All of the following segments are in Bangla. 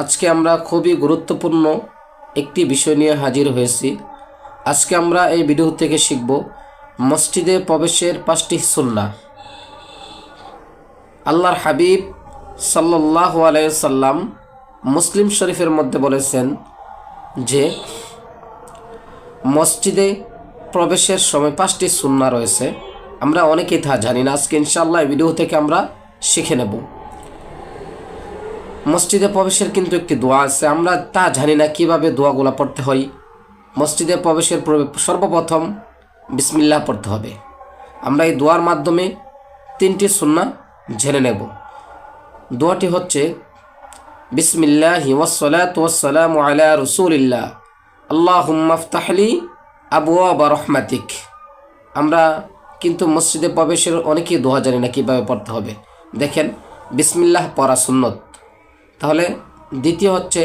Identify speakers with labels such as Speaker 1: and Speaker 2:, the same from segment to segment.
Speaker 1: আজকে আমরা খুবই গুরুত্বপূর্ণ একটি বিষয় নিয়ে হাজির হয়েছি। আজকে আমরা এই ভিডিও থেকে শিখব মসজিদে প্রবেশের 5টি সুন্নাহ। আল্লাহর হাবিব সাল্লাল্লাহু আলাইহি সাল্লাম মুসলিম শরীফের মধ্যে বলেছেন যে মসজিদে প্রবেশের সময় 5টি সুন্নাহ রয়েছে। আমরা অনেকেই তা জানি না। আজকে ইনশাআল্লাহ এই ভিডিও থেকে আমরা শিখে নেব। মসজিদে প্রবেশের কিন্তু একটি দোয়া আছে, আমরা তা জানি না কিভাবে দোয়াগুলো পড়তে হয়। মসজিদে প্রবেশের সর্বপ্রথম বিসমিল্লাহ পড়তে হবে। আমরা এই দোয়ার মাধ্যমে 3টি সুন্নাহ জেনে নেব। দোয়াটি হচ্ছে বিসমিল্লাহি ওয়াসসালাতু ওয়াসসালামু আলা রাসূলিল্লাহ আল্লাহুম্মা ইফতাহলি আবওয়াবা রাহমাতিক। আমরা কিন্তু মসজিদে প্রবেশের অনেকেই দোয়া জানি না কীভাবে পড়তে হবে। দেখেন, বিসমিল্লাহ পড়া সুন্নত। তাহলে দ্বিতীয় হচ্ছে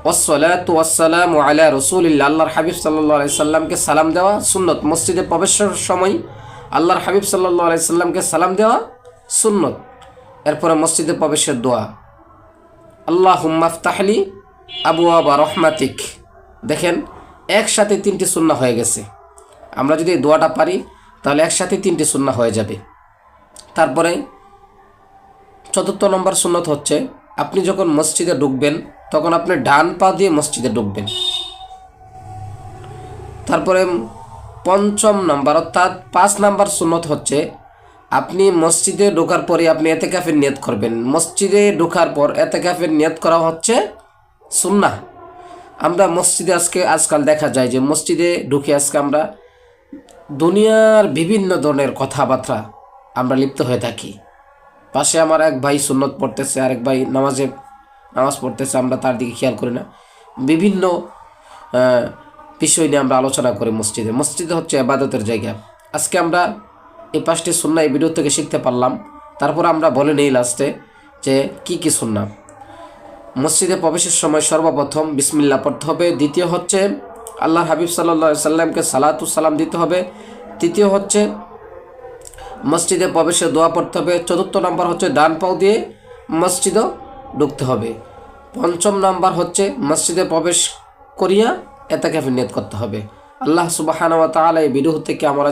Speaker 1: ওয়াসসালাতু ওয়াসসালামু আলা রাসূলিল্লাহ, আল্লাহর হাবিব সাল্লাল্লাহু আলাইহি সাল্লামকে সালাম দেওয়া সুন্নত। মসজিদে প্রবেশের সময় আল্লাহর হাবিব সাল্লাল্লাহু আলাইহি সাল্লামকে সালাম দেওয়া সুন্নত। এরপরে মসজিদে প্রবেশের দোয়া আল্লাহুম্মা ইফতাহলি আবওয়াবা রাহমাতিক। দেখেন, একসাথে 3টি সুন্নাহ হয়ে গেছে। আমরা যদি এই দোয়াটা পারি তাহলে একসাথে 3টি সুন্নাহ হয়ে যাবে। তারপরে 4র্থ নম্বর সুন্নত হচ্ছে আপনি যখন মসজিদে ঢুকবেন তখন আপনি ডান পা দিয়ে মসজিদে ঢুকবেন। তারপরে 5ম নম্বর অর্থাৎ 5 নম্বর সুন্নত হচ্ছে আপনি মসজিদে ঢোকার পরে আপনি এতেকাফের নিয়ত করবেন। মসজিদে ঢোকার পর এতেকাফের নিয়ত করা হচ্ছে সুন্নাহ। আমরা মসজিদে আজকাল দেখা যায় যে মসজিদে ঢুকে আজকে আমরা দুনিয়ার বিভিন্ন ধরনের কথাবার্তা আমরা লিপ্ত হয়ে থাকি। পাশে আমার এক ভাই সুন্নত পড়তেছে, আরেক ভাই নামাজ পড়তেছে, আমরা তার দিকে খেয়াল করি না। বিভিন্ন বিষয় নিয়ে আমরা আলোচনা করি। মসজিদে হচ্ছে ইবাদতের জায়গা। আজকে আমরা এই 5টি সুন্নাহ এই ভিডিও থেকে শিখতে পারলাম। তারপর আমরা বলে নেই লাস্টে যে কি কি সুন্নাহ। মসজিদে প্রবেশের সময় সর্বপ্রথম বিসমিল্লাহ পড়তে হবে। দ্বিতীয় হচ্ছে আল্লাহর হাবিব সাল্লাল্লাহু আলাইহি সাল্লামকে সালাতু সালাম দিতে হবে। তৃতীয় হচ্ছে মসজিদে প্রবেশে দোয়া পড়তে হবে। 4র্থ নম্বর হচ্ছে ডান পাও দিয়ে মসজিদও ঢুকতে হবে। 5ম নম্বর হচ্ছে মসজিদে প্রবেশ করিয়া এতেকাফের নিয়ত করতে হবে। আল্লাহ সুবহানাহু ওয়া তাআলা এই ভিডিও থেকে আমরা